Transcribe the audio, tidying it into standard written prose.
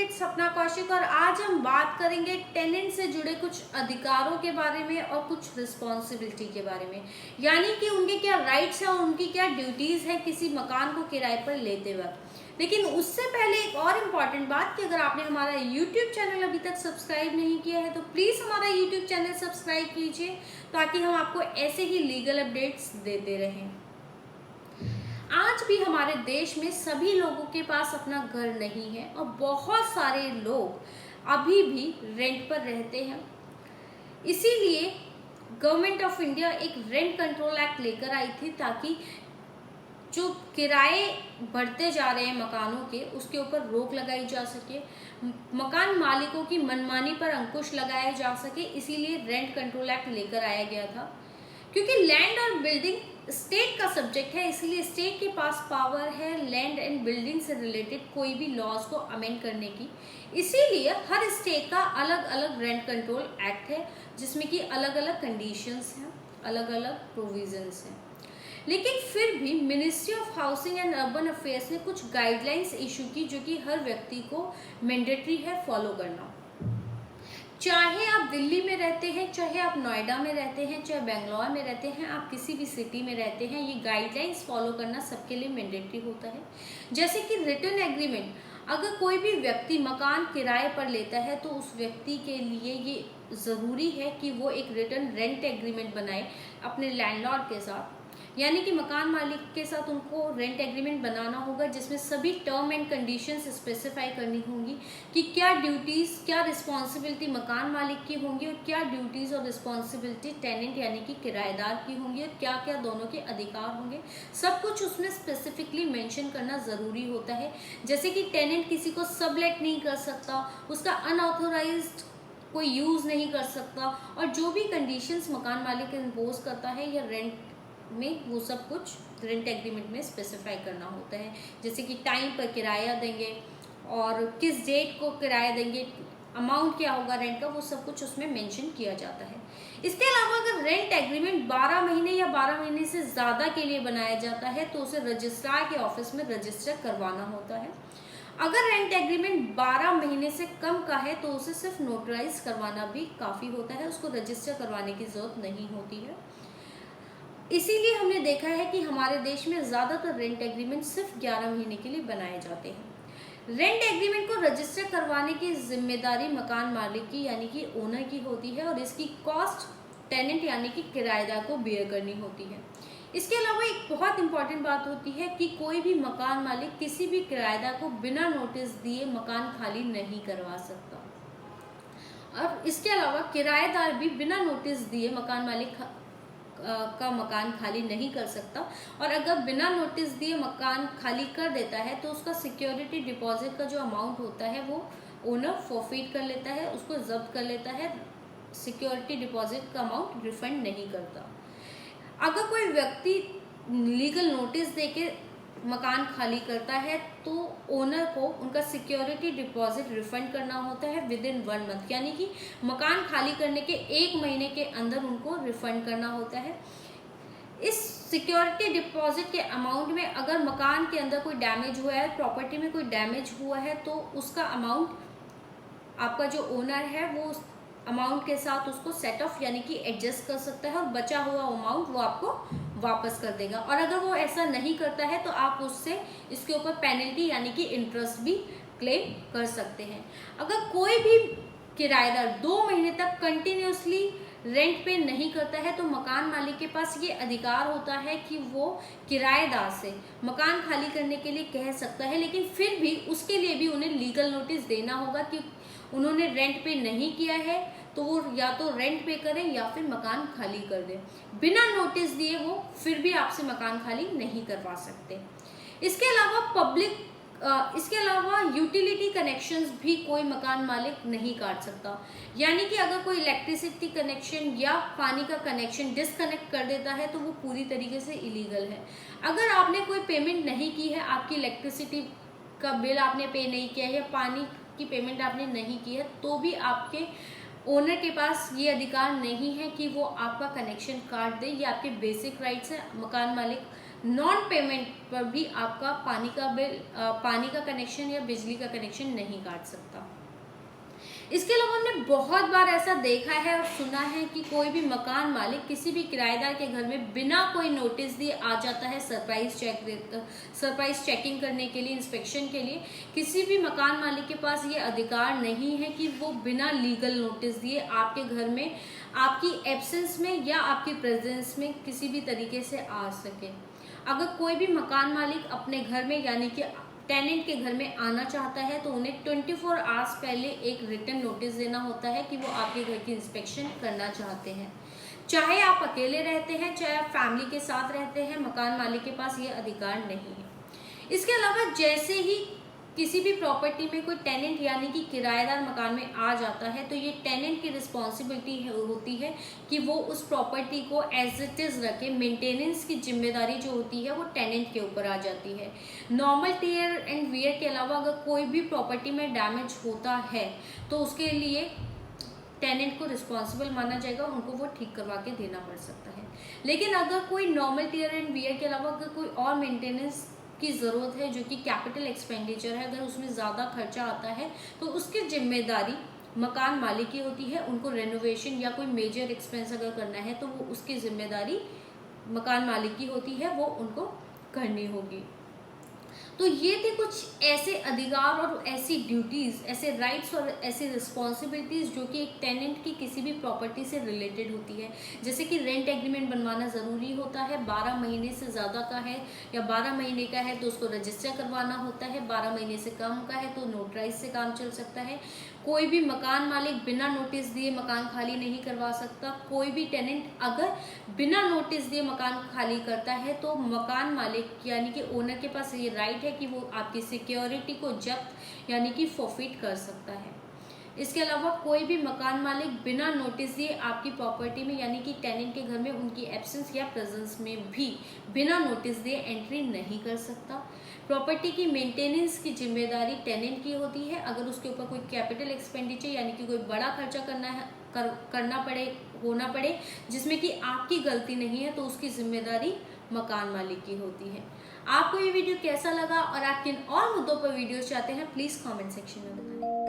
Update सपना कौशिक और आज हम बात करेंगे टेनेंट से जुड़े कुछ अधिकारों के बारे में और कुछ रिस्पॉन्सिबिलिटी के बारे में, यानी कि उनके क्या राइट्स हैं और उनकी क्या ड्यूटीज है किसी मकान को किराए पर लेते वक्त। लेकिन उससे पहले एक और इम्पॉर्टेंट बात कि अगर आपने हमारा यूट्यूब चैनल अभी तक सब्सक्राइब नहीं किया है तो प्लीज़ हमारा यूट्यूब चैनल सब्सक्राइब कीजिए ताकि हम आपको ऐसे ही लीगल अपडेट्स देते रहें। आज भी हमारे देश में सभी लोगों के पास अपना घर नहीं है और बहुत सारे लोग अभी भी रेंट पर रहते हैं। इसीलिए गवर्नमेंट ऑफ इंडिया एक रेंट कंट्रोल एक्ट लेकर आई थी ताकि जो किराए बढ़ते जा रहे हैं मकानों के उसके ऊपर रोक लगाई जा सके, मकान मालिकों की मनमानी पर अंकुश लगाया जा सके। इसीलिए रेंट कंट्रोल एक्ट लेकर आया गया था। क्योंकि लैंड और बिल्डिंग स्टेट का सब्जेक्ट है, इसलिए स्टेट के पास पावर है लैंड एंड बिल्डिंग से रिलेटेड कोई भी लॉज को अमेंड करने की। इसीलिए हर स्टेट का अलग अलग रेंट कंट्रोल एक्ट है जिसमें कि अलग अलग कंडीशंस हैं, अलग अलग प्रोविजंस हैं। लेकिन फिर भी ministry of housing and urban affairs ने कुछ गाइडलाइंस इशू की जो कि हर व्यक्ति को मैंडेटरी है फॉलो करना। चाहे आप दिल्ली में रहते हैं, चाहे आप नोएडा में रहते हैं, चाहे बेंगलोर में रहते हैं, आप किसी भी सिटी में रहते हैं, ये गाइडलाइंस फॉलो करना सबके लिए मैंडेटरी होता है। जैसे कि रिटर्न एग्रीमेंट, अगर कोई भी व्यक्ति मकान किराए पर लेता है तो उस व्यक्ति के लिए ये ज़रूरी है कि वो एक रिटर्न रेंट एग्रीमेंट बनाए अपने लैंडलॉर्ड के साथ, यानी कि मकान मालिक के साथ उनको रेंट एग्रीमेंट बनाना होगा जिसमें सभी टर्म एंड कंडीशंस स्पेसिफाई करनी होंगी कि क्या ड्यूटीज़, क्या रिस्पॉन्सिबिलिटी मकान मालिक की होंगी और क्या ड्यूटीज़ और रिस्पॉन्सिबिलिटी टेनेंट यानी कि किराएदार की होंगी और क्या क्या दोनों के अधिकार होंगे। सब कुछ उसमें स्पेसिफिकली मेंशन करना ज़रूरी होता है। जैसे कि टेनेंट किसी को सबलेट नहीं कर सकता, उसका अनऑथोराइज्ड कोई यूज़ नहीं कर सकता, और जो भी कंडीशंस मकान मालिक इम्पोज करता है या रेंट में, वो सब कुछ रेंट एग्रीमेंट में स्पेसिफाई करना होता है। जैसे कि टाइम पर किराया देंगे और किस डेट को किराया देंगे, अमाउंट क्या होगा रेंट का, वो सब कुछ उसमें मेंशन किया जाता है। इसके अलावा अगर रेंट एग्रीमेंट 12 महीने या 12 महीने से ज़्यादा के लिए बनाया जाता है तो उसे रजिस्ट्रार के ऑफिस में रजिस्टर करवाना होता है। अगर रेंट एग्रीमेंट 12 महीने से कम का है तो उसे सिर्फ नोटराइज करवाना भी काफ़ी होता है, उसको रजिस्टर करवाने की ज़रूरत नहीं होती है। इसीलिए हमने देखा है कि हमारे देश में ज़्यादातर रेंट एग्रीमेंट सिर्फ 11 महीने के लिए बनाए जाते हैं। रेंट एग्रीमेंट को रजिस्टर करवाने की जिम्मेदारी मकान मालिक की यानी कि ओनर की होती है और इसकी कॉस्ट टेनेंट यानी कि किराएदार को बेयर करनी होती है। इसके अलावा एक बहुत इंपॉर्टेंट बात होती है कि कोई भी मकान मालिक किसी भी किराएदार को बिना नोटिस दिए मकान खाली नहीं करवा सकता, और इसके अलावा किराएदार भी बिना नोटिस दिए मकान मालिक का मकान खाली नहीं कर सकता। और अगर बिना नोटिस दिए मकान खाली कर देता है तो उसका सिक्योरिटी डिपॉजिट का जो अमाउंट होता है वो ओनर फॉरफिट कर लेता है, उसको जब्त कर लेता है, सिक्योरिटी डिपॉजिट का अमाउंट रिफंड नहीं करता। अगर कोई व्यक्ति लीगल नोटिस देके मकान खाली करता है तो ओनर को उनका सिक्योरिटी डिपॉजिट रिफंड करना होता है विद इन 1 मंथ, यानी कि मकान खाली करने के 1 महीने के अंदर उनको रिफंड करना होता है। इस सिक्योरिटी डिपॉजिट के अमाउंट में अगर मकान के अंदर कोई डैमेज हुआ है, प्रॉपर्टी में कोई डैमेज हुआ है, तो उसका अमाउंट आपका जो ओनर है वो उस अमाउंट के साथ उसको सेट ऑफ यानी कि एडजस्ट कर सकता है और बचा हुआ अमाउंट वो आपको वापस कर देगा। और अगर वो ऐसा नहीं करता है तो आप उससे इसके ऊपर पेनल्टी यानी कि इंटरेस्ट भी क्लेम कर सकते हैं। अगर कोई भी किराएदार 2 महीने तक कंटिन्यूसली रेंट पे नहीं करता है तो मकान मालिक के पास ये अधिकार होता है कि वो किराएदार से मकान खाली करने के लिए कह सकता है, लेकिन फिर भी उसके लिए भी उन्हें लीगल नोटिस देना होगा कि उन्होंने रेंट पे नहीं किया है तो वो या तो रेंट पे करें या फिर मकान खाली कर दें। बिना नोटिस दिए वो फिर भी आपसे मकान खाली नहीं करवा सकते। इसके अलावा यूटिलिटी कनेक्शंस भी कोई मकान मालिक नहीं काट सकता, यानी कि अगर कोई इलेक्ट्रिसिटी कनेक्शन या पानी का कनेक्शन डिसकनेक्ट कर देता है तो वो पूरी तरीके से इलीगल है। अगर आपने कोई पेमेंट नहीं की है, आपकी इलेक्ट्रिसिटी का बिल आपने पे नहीं किया है या पानी की पेमेंट आपने नहीं की है, तो भी आपके ओनर के पास ये अधिकार नहीं है कि वो आपका कनेक्शन काट दे। ये आपके बेसिक राइट्स हैं, मकान मालिक नॉन पेमेंट पर भी आपका पानी का बिल, पानी का कनेक्शन या बिजली का कनेक्शन नहीं काट सकता। इसके अलावा हमने बहुत बार ऐसा देखा है और सुना है कि कोई भी मकान मालिक किसी भी किराएदार के घर में बिना कोई नोटिस दिए आ जाता है सरप्राइज चेकिंग करने के लिए, इंस्पेक्शन के लिए। किसी भी मकान मालिक के पास ये अधिकार नहीं है कि वो बिना लीगल नोटिस दिए आपके घर में आपकी एब्सेंस में या आपकी प्रेजेंस में किसी भी तरीके से आ सके। अगर कोई भी मकान मालिक अपने घर में यानी कि टेनेंट के घर में आना चाहता है तो उन्हें 24 आवर्स पहले एक रिटन नोटिस देना होता है कि वो आपके घर की इंस्पेक्शन करना चाहते हैं। चाहे आप अकेले रहते हैं, चाहे आप फैमिली के साथ रहते हैं, मकान मालिक के पास ये अधिकार नहीं है। इसके अलावा जैसे ही किसी भी प्रॉपर्टी में कोई टेनेंट यानी कि किराएदार मकान में आ जाता है तो ये टेनेंट की रिस्पॉन्सिबिलिटी होती है कि वो उस प्रॉपर्टी को एज इट इज रखे। मेंटेनेंस की जिम्मेदारी जो होती है वो टेनेंट के ऊपर आ जाती है। नॉर्मल टेयर एंड वियर के अलावा अगर कोई भी प्रॉपर्टी में डैमेज होता है तो उसके लिए टेनेंट को रिस्पॉन्सिबल माना जाएगा, उनको वो ठीक करवा के देना पड़ सकता है। लेकिन अगर कोई नॉर्मल टेयर एंड वियर के अलावा अगर कोई और मेंटेनेंस की ज़रूरत है जो कि कैपिटल एक्सपेंडिचर है, अगर उसमें ज़्यादा खर्चा आता है तो उसकी जिम्मेदारी मकान मालिक की होती है। उनको रेनोवेशन या कोई मेजर एक्सपेंस अगर करना है तो वो उसकी जिम्मेदारी मकान मालिक की होती है, वो उनको करनी होगी। तो ये थे कुछ ऐसे अधिकार और ऐसी ड्यूटीज़, ऐसे राइट्स और ऐसी रिस्पॉन्सिबिलिटीज़ जो कि एक टेनेंट की किसी भी प्रॉपर्टी से रिलेटेड होती है। जैसे कि रेंट एग्रीमेंट बनवाना ज़रूरी होता है, 12 महीने से ज़्यादा का है या 12 महीने का है तो उसको रजिस्टर करवाना होता है, 12 महीने से कम का है तो नोटराइज से काम चल सकता है। कोई भी मकान मालिक बिना नोटिस दिए मकान खाली नहीं करवा सकता। कोई भी टेनेंट अगर बिना नोटिस दिए मकान खाली करता है तो मकान मालिक यानी कि ओनर के पास ये राइट है कि वो आपकी सिक्योरिटी को जब्त यानी कि फॉरफिट कर सकता है। इसके अलावा कोई भी मकान मालिक बिना नोटिस दिए आपकी प्रॉपर्टी में यानी कि टेनेंट के घर में उनकी एब्सेंस या प्रेजेंस में भी बिना नोटिस दिए एंट्री नहीं कर सकता। प्रॉपर्टी की मेंटेनेंस की जिम्मेदारी टेनेंट की होती है। अगर उसके ऊपर कोई कैपिटल एक्सपेंडिचर यानी कि कोई बड़ा खर्चा होना पड़े जिसमें कि आपकी गलती नहीं है तो उसकी जिम्मेदारी मकान मालिक की होती है। आपको ये वीडियो कैसा लगा और आप किन और मुद्दों पर वीडियोस चाहते हैं प्लीज़ कमेंट सेक्शन में बताएं।